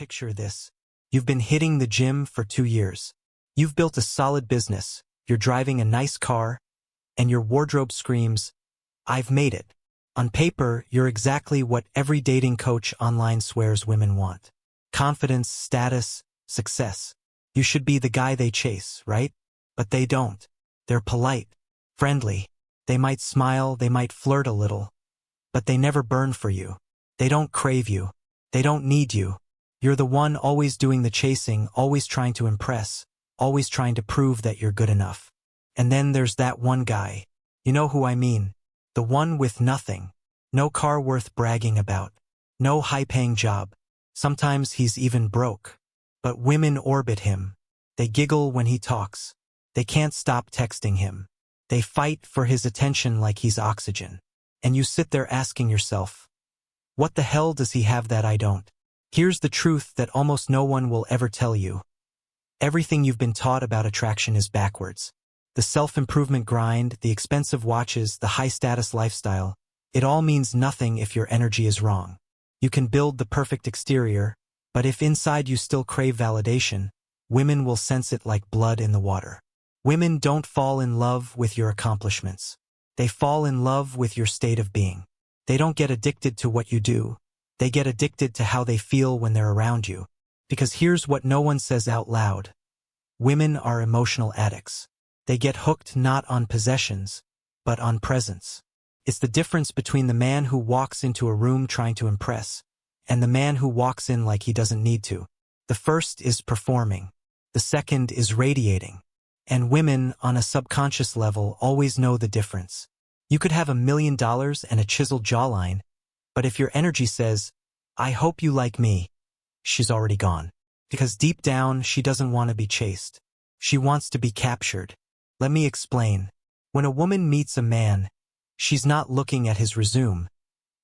Picture this. You've been hitting the gym for 2 years. You've built a solid business, you're driving a nice car, and your wardrobe screams, "I've made it." On paper, you're exactly what every dating coach online swears women want. Confidence, status, success. You should be the guy they chase, right? But they don't. They're polite, friendly. They might smile, they might flirt a little. But they never burn for you. They don't crave you. They don't need you. You're the one always doing the chasing, always trying to impress, always trying to prove that you're good enough. And then there's that one guy. You know who I mean. The one with nothing. No car worth bragging about. No high-paying job. Sometimes he's even broke. But women orbit him. They giggle when he talks. They can't stop texting him. They fight for his attention like he's oxygen. And you sit there asking yourself, what the hell does he have that I don't? Here's the truth that almost no one will ever tell you. Everything you've been taught about attraction is backwards. The self-improvement grind, the expensive watches, the high-status lifestyle, it all means nothing if your energy is wrong. You can build the perfect exterior, but if inside you still crave validation, women will sense it like blood in the water. Women don't fall in love with your accomplishments. They fall in love with your state of being. They don't get addicted to what you do. They get addicted to how they feel when they're around you. Because here's what no one says out loud. Women are emotional addicts. They get hooked not on possessions, but on presence. It's the difference between the man who walks into a room trying to impress and the man who walks in like he doesn't need to. The first is performing. The second is radiating. And women, on a subconscious level, always know the difference. You could have $1 million and a chiseled jawline, but if your energy says, "I hope you like me," she's already gone. Because deep down, she doesn't want to be chased. She wants to be captured. Let me explain. When a woman meets a man, she's not looking at his resume.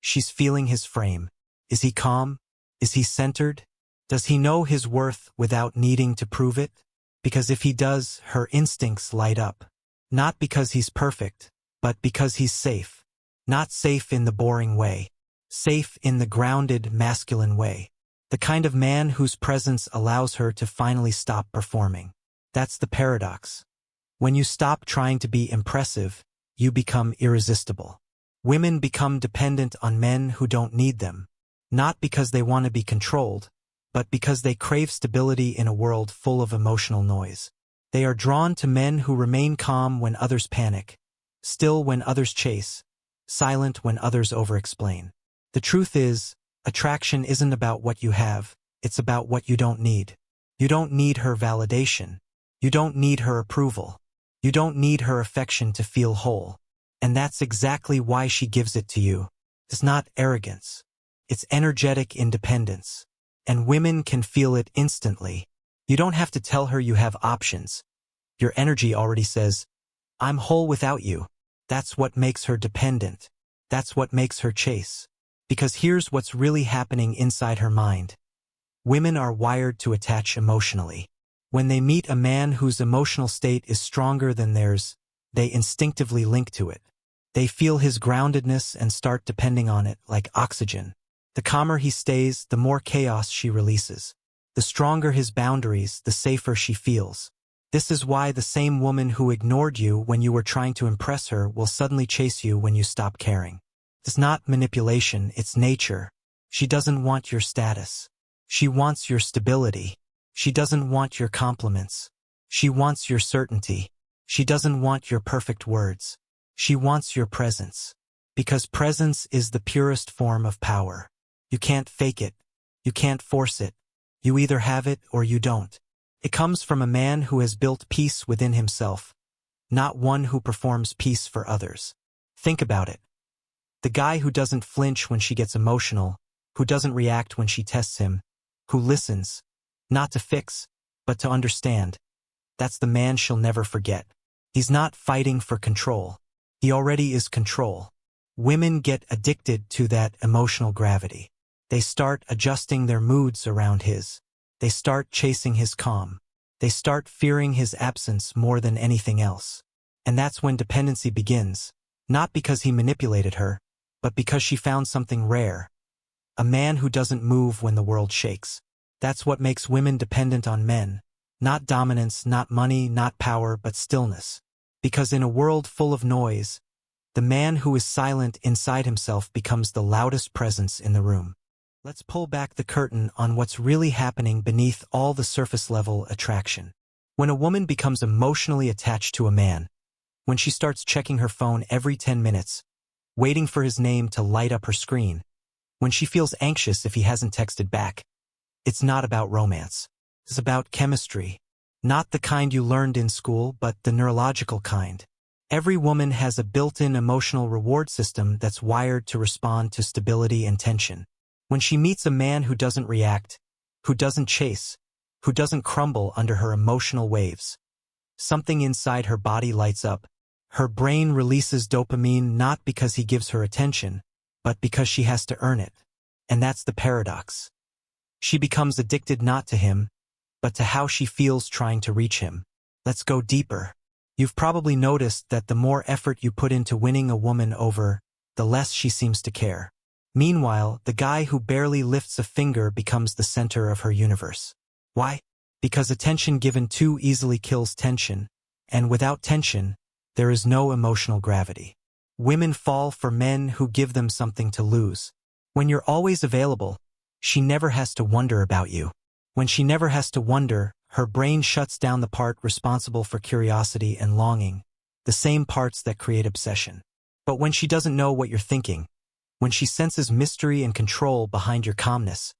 She's feeling his frame. Is he calm? Is he centered? Does he know his worth without needing to prove it? Because if he does, her instincts light up. Not because he's perfect, but because he's safe. Not safe in the boring way. Safe in the grounded, masculine way. The kind of man whose presence allows her to finally stop performing. That's the paradox. When you stop trying to be impressive, you become irresistible. Women become dependent on men who don't need them. Not because they want to be controlled, but because they crave stability in a world full of emotional noise. They are drawn to men who remain calm when others panic, still when others chase, silent when others over-explain. The truth is, attraction isn't about what you have, it's about what you don't need. You don't need her validation. You don't need her approval. You don't need her affection to feel whole. And that's exactly why she gives it to you. It's not arrogance. It's energetic independence. And women can feel it instantly. You don't have to tell her you have options. Your energy already says, "I'm whole without you." That's what makes her dependent. That's what makes her chase. Because here's what's really happening inside her mind. Women are wired to attach emotionally. When they meet a man whose emotional state is stronger than theirs, they instinctively link to it. They feel his groundedness and start depending on it like oxygen. The calmer he stays, the more chaos she releases. The stronger his boundaries, the safer she feels. This is why the same woman who ignored you when you were trying to impress her will suddenly chase you when you stop caring. It's not manipulation, it's nature. She doesn't want your status. She wants your stability. She doesn't want your compliments. She wants your certainty. She doesn't want your perfect words. She wants your presence. Because presence is the purest form of power. You can't fake it. You can't force it. You either have it or you don't. It comes from a man who has built peace within himself, not one who performs peace for others. Think about it. The guy who doesn't flinch when she gets emotional, who doesn't react when she tests him, who listens, not to fix, but to understand. That's the man she'll never forget. He's not fighting for control. He already is control. Women get addicted to that emotional gravity. They start adjusting their moods around his. They start chasing his calm. They start fearing his absence more than anything else. And that's when dependency begins, not because he manipulated her, but because she found something rare. A man who doesn't move when the world shakes. That's what makes women dependent on men. Not dominance, not money, not power, but stillness. Because in a world full of noise, the man who is silent inside himself becomes the loudest presence in the room. Let's pull back the curtain on what's really happening beneath all the surface-level attraction. When a woman becomes emotionally attached to a man, when she starts checking her phone every 10 minutes, waiting for his name to light up her screen, when she feels anxious if he hasn't texted back, it's not about romance. It's about chemistry. Not the kind you learned in school, but the neurological kind. Every woman has a built-in emotional reward system that's wired to respond to stability and tension. When she meets a man who doesn't react, who doesn't chase, who doesn't crumble under her emotional waves, something inside her body lights up. Her brain releases dopamine not because he gives her attention, but because she has to earn it. And that's the paradox. She becomes addicted not to him, but to how she feels trying to reach him. Let's go deeper. You've probably noticed that the more effort you put into winning a woman over, the less she seems to care. Meanwhile, the guy who barely lifts a finger becomes the center of her universe. Why? Because attention given too easily kills tension, and without tension, there is no emotional gravity. Women fall for men who give them something to lose. When you're always available, she never has to wonder about you. When she never has to wonder, her brain shuts down the part responsible for curiosity and longing, the same parts that create obsession. But when she doesn't know what you're thinking, when she senses mystery and control behind your calmness,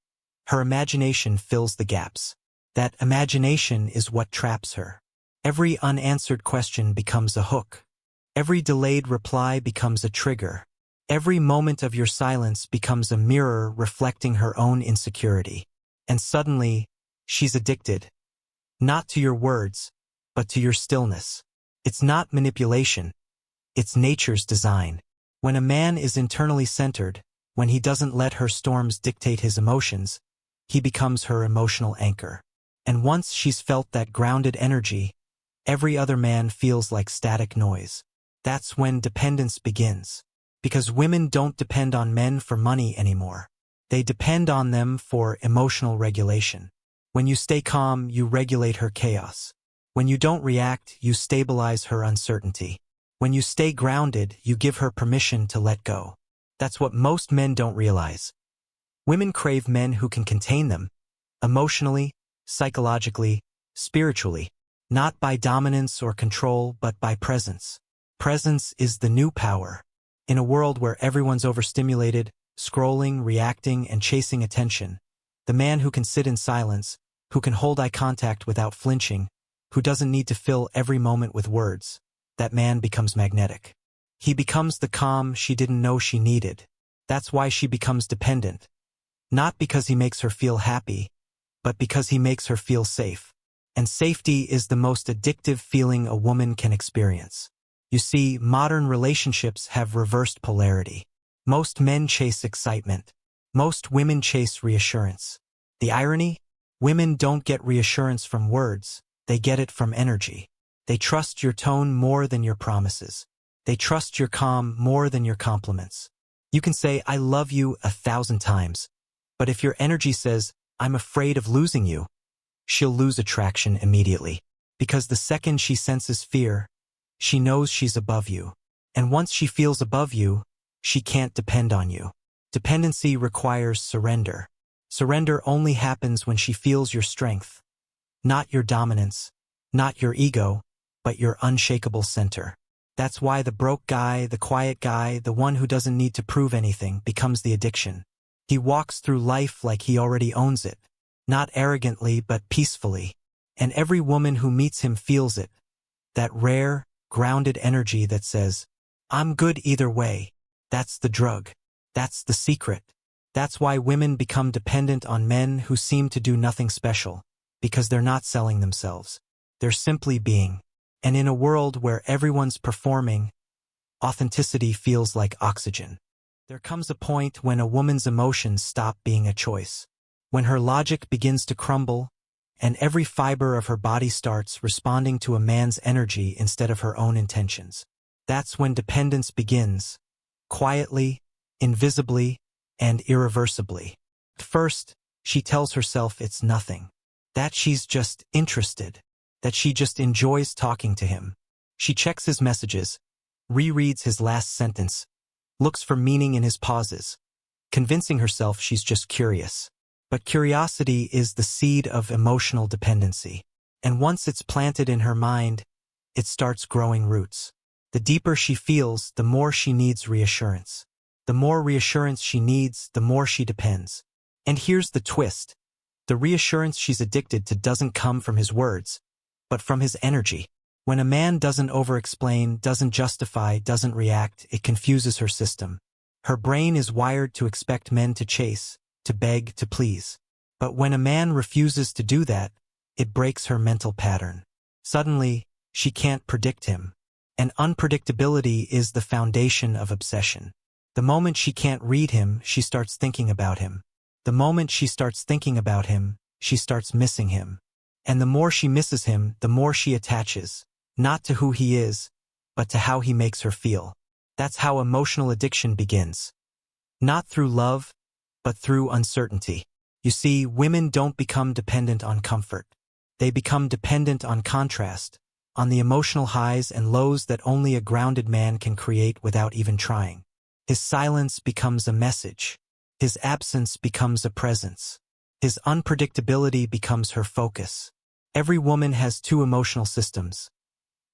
her imagination fills the gaps. That imagination is what traps her. Every unanswered question becomes a hook. Every delayed reply becomes a trigger. Every moment of your silence becomes a mirror reflecting her own insecurity. And suddenly, she's addicted. Not to your words, but to your stillness. It's not manipulation. It's nature's design. When a man is internally centered, when he doesn't let her storms dictate his emotions, he becomes her emotional anchor. And once she's felt that grounded energy, every other man feels like static noise. That's when dependence begins. Because women don't depend on men for money anymore. They depend on them for emotional regulation. When you stay calm, you regulate her chaos. When you don't react, you stabilize her uncertainty. When you stay grounded, you give her permission to let go. That's what most men don't realize. Women crave men who can contain them, emotionally, psychologically, spiritually, not by dominance or control, but by presence. Presence is the new power. In a world where everyone's overstimulated, scrolling, reacting, and chasing attention, the man who can sit in silence, who can hold eye contact without flinching, who doesn't need to fill every moment with words, that man becomes magnetic. He becomes the calm she didn't know she needed. That's why she becomes dependent. Not because he makes her feel happy, but because he makes her feel safe. And safety is the most addictive feeling a woman can experience. You see, modern relationships have reversed polarity. Most men chase excitement. Most women chase reassurance. The irony? Women don't get reassurance from words. They get it from energy. They trust your tone more than your promises. They trust your calm more than your compliments. You can say, "I love you" 1,000 times. But if your energy says, "I'm afraid of losing you," she'll lose attraction immediately. Because the second she senses fear, she knows she's above you. And once she feels above you, she can't depend on you. Dependency requires surrender. Surrender only happens when she feels your strength. Not your dominance, not your ego, but your unshakable center. That's why the broke guy, the quiet guy, the one who doesn't need to prove anything, becomes the addiction. He walks through life like he already owns it. Not arrogantly, but peacefully. And every woman who meets him feels it. That rare, grounded energy that says, "I'm good either way." That's the drug. That's the secret. That's why women become dependent on men who seem to do nothing special, because they're not selling themselves. They're simply being. And in a world where everyone's performing, authenticity feels like oxygen. There comes a point when a woman's emotions stop being a choice. When her logic begins to crumble, and every fiber of her body starts responding to a man's energy instead of her own intentions. That's when dependence begins, quietly, invisibly, and irreversibly. First, She tells herself it's nothing. That she's just interested. That she just enjoys talking to him. She checks his messages, rereads his last sentence, looks for meaning in his pauses, convincing herself she's just curious. But curiosity is the seed of emotional dependency. And once it's planted in her mind, it starts growing roots. The deeper she feels, the more she needs reassurance. The more reassurance she needs, the more she depends. And here's the twist. The reassurance she's addicted to doesn't come from his words, but from his energy. When a man doesn't over-explain, doesn't justify, doesn't react, it confuses her system. Her brain is wired to expect men to chase, to beg, to please. But when a man refuses to do that, it breaks her mental pattern. Suddenly, she can't predict him. And unpredictability is the foundation of obsession. The moment she can't read him, she starts thinking about him. The moment she starts thinking about him, she starts missing him. And the more she misses him, the more she attaches, not to who he is, but to how he makes her feel. That's how emotional addiction begins. Not through love, but through uncertainty. You see, women don't become dependent on comfort. They become dependent on contrast, on the emotional highs and lows that only a grounded man can create without even trying. His silence becomes a message. His absence becomes a presence. His unpredictability becomes her focus. Every woman has two emotional systems.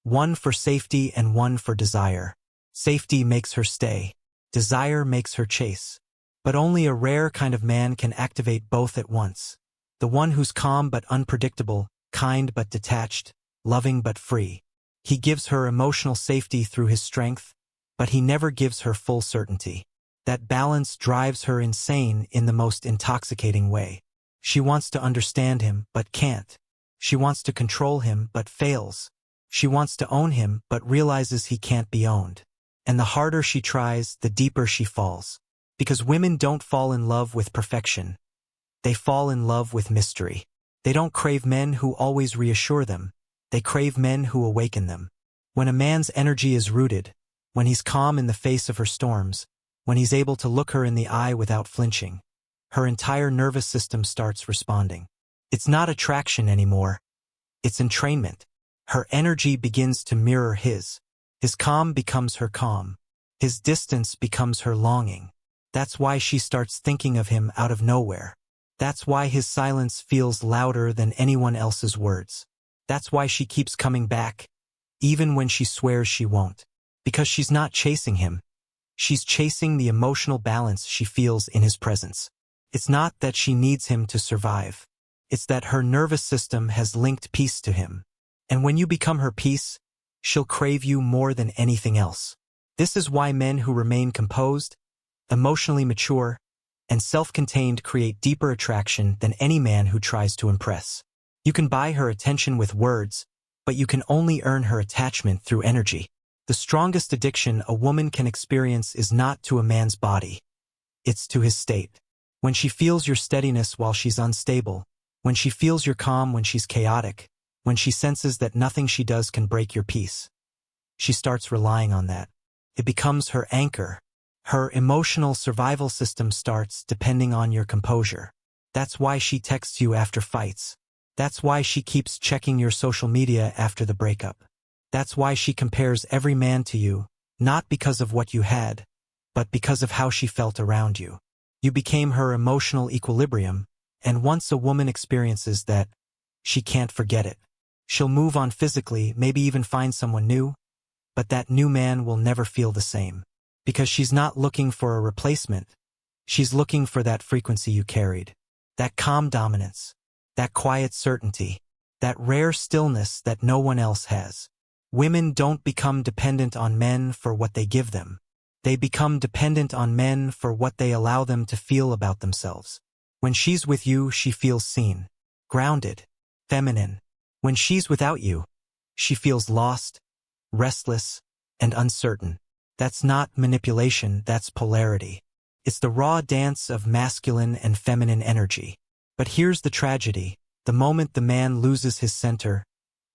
One for safety and one for desire. Safety makes her stay. Desire makes her chase. But only a rare kind of man can activate both at once. The one who's calm but unpredictable, kind but detached, loving but free. He gives her emotional safety through his strength, but he never gives her full certainty. That balance drives her insane in the most intoxicating way. She wants to understand him, but can't. She wants to control him, but fails. She wants to own him, but realizes he can't be owned. And the harder she tries, the deeper she falls. Because women don't fall in love with perfection. They fall in love with mystery. They don't crave men who always reassure them. They crave men who awaken them. When a man's energy is rooted, when he's calm in the face of her storms, when he's able to look her in the eye without flinching, her entire nervous system starts responding. It's not attraction anymore. It's entrainment. Her energy begins to mirror his. His calm becomes her calm. His distance becomes her longing. That's why she starts thinking of him out of nowhere. That's why his silence feels louder than anyone else's words. That's why she keeps coming back, even when she swears she won't. Because she's not chasing him. She's chasing the emotional balance she feels in his presence. It's not that she needs him to survive. It's that her nervous system has linked peace to him. And when you become her peace, she'll crave you more than anything else. This is why men who remain composed, emotionally mature, and self-contained create deeper attraction than any man who tries to impress. You can buy her attention with words, but you can only earn her attachment through energy. The strongest addiction a woman can experience is not to a man's body. It's to his state. When she feels your steadiness while she's unstable, when she feels your calm when she's chaotic, when she senses that nothing she does can break your peace, she starts relying on that. It becomes her anchor. Her emotional survival system starts depending on your composure. That's why she texts you after fights. That's why she keeps checking your social media after the breakup. That's why she compares every man to you, not because of what you had, but because of how she felt around you. You became her emotional equilibrium, and once a woman experiences that, she can't forget it. She'll move on physically, maybe even find someone new, but that new man will never feel the same. Because she's not looking for a replacement. She's looking for that frequency you carried. That calm dominance. That quiet certainty. That rare stillness that no one else has. Women don't become dependent on men for what they give them. They become dependent on men for what they allow them to feel about themselves. When she's with you, she feels seen, grounded, feminine. When she's without you, she feels lost, restless, and uncertain. That's not manipulation, that's polarity. It's the raw dance of masculine and feminine energy. But here's the tragedy. The moment the man loses his center,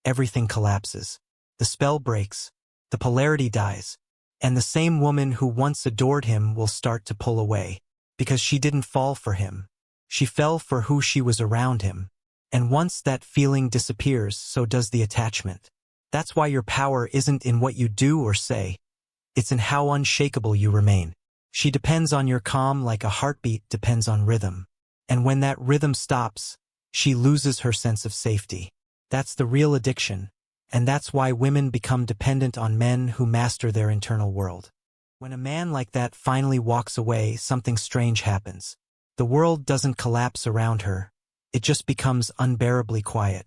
everything collapses. The spell breaks, the polarity dies, and the same woman who once adored him will start to pull away. Because she didn't fall for him. She fell for who she was around him. And once that feeling disappears, so does the attachment. That's why your power isn't in what you do or say. It's in how unshakable you remain. She depends on your calm like a heartbeat depends on rhythm. And when that rhythm stops, she loses her sense of safety. That's the real addiction. And that's why women become dependent on men who master their internal world. When a man like that finally walks away, something strange happens. The world doesn't collapse around her. It just becomes unbearably quiet.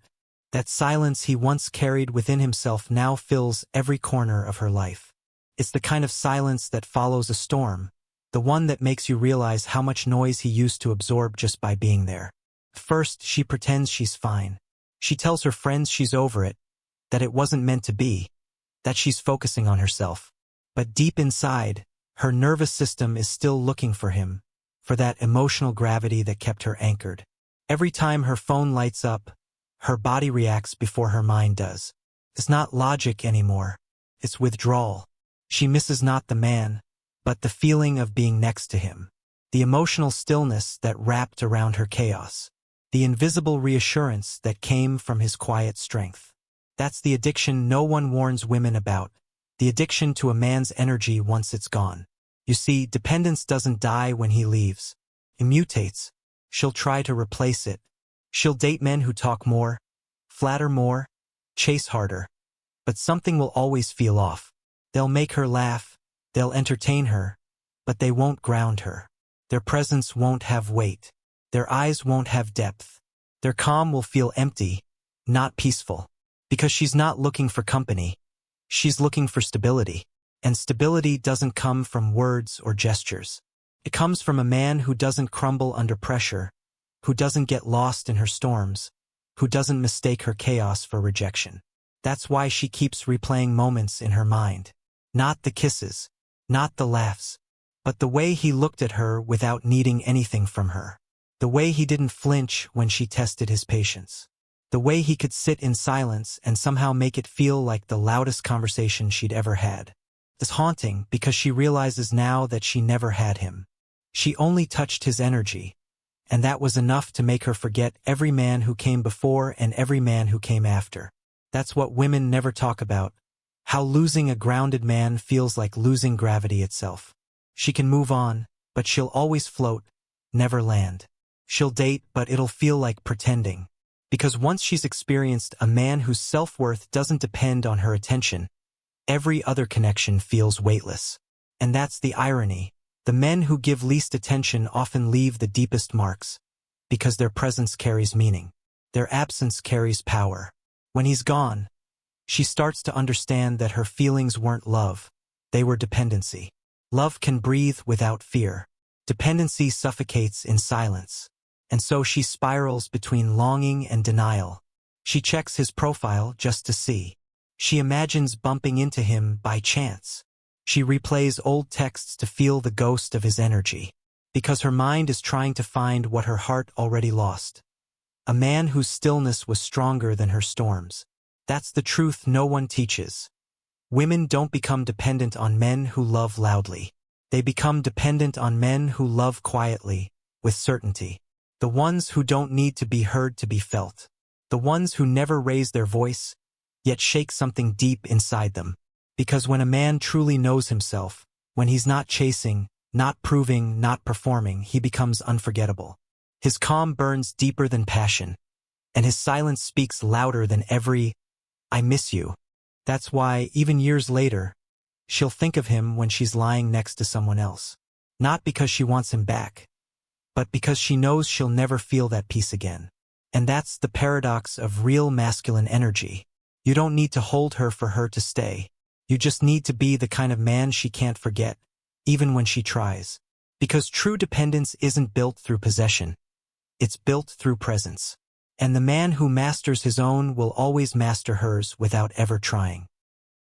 That silence he once carried within himself now fills every corner of her life. It's the kind of silence that follows a storm, the one that makes you realize how much noise he used to absorb just by being there. First, she pretends she's fine. She tells her friends she's over it, that it wasn't meant to be, that she's focusing on herself. But deep inside, her nervous system is still looking for him, for that emotional gravity that kept her anchored. Every time her phone lights up, her body reacts before her mind does. It's not logic anymore. It's withdrawal. She misses not the man, but the feeling of being next to him. The emotional stillness that wrapped around her chaos. The invisible reassurance that came from his quiet strength. That's the addiction no one warns women about. The addiction to a man's energy once it's gone. You see, dependence doesn't die when he leaves. It mutates. She'll try to replace it. She'll date men who talk more, flatter more, chase harder. But something will always feel off. They'll make her laugh, they'll entertain her, but they won't ground her. Their presence won't have weight. Their eyes won't have depth. Their calm will feel empty, not peaceful. Because she's not looking for company. She's looking for stability. And stability doesn't come from words or gestures. It comes from a man who doesn't crumble under pressure, who doesn't get lost in her storms, who doesn't mistake her chaos for rejection. That's why she keeps replaying moments in her mind. Not the kisses, not the laughs, but the way he looked at her without needing anything from her. The way he didn't flinch when she tested his patience. The way he could sit in silence and somehow make it feel like the loudest conversation she'd ever had. It's haunting because she realizes now that she never had him. She only touched his energy, and that was enough to make her forget every man who came before and every man who came after. That's what women never talk about. How losing a grounded man feels like losing gravity itself. She can move on, but she'll always float, never land. She'll date, but it'll feel like pretending. Because once she's experienced a man whose self-worth doesn't depend on her attention, every other connection feels weightless. And that's the irony. The men who give least attention often leave the deepest marks, because their presence carries meaning. Their absence carries power. When he's gone, she starts to understand that her feelings weren't love, they were dependency. Love can breathe without fear. Dependency suffocates in silence. And so she spirals between longing and denial. She checks his profile just to see. She imagines bumping into him by chance. She replays old texts to feel the ghost of his energy. Because her mind is trying to find what her heart already lost. A man whose stillness was stronger than her storms. That's the truth no one teaches. Women don't become dependent on men who love loudly. They become dependent on men who love quietly, with certainty. The ones who don't need to be heard to be felt. The ones who never raise their voice, yet shake something deep inside them. Because when a man truly knows himself, when he's not chasing, not proving, not performing, he becomes unforgettable. His calm burns deeper than passion, and his silence speaks louder than every, "I miss you." That's why, even years later, she'll think of him when she's lying next to someone else. Not because she wants him back, but because she knows she'll never feel that peace again. And that's the paradox of real masculine energy. You don't need to hold her for her to stay. You just need to be the kind of man she can't forget, even when she tries. Because true dependence isn't built through possession. It's built through presence. And the man who masters his own will always master hers without ever trying.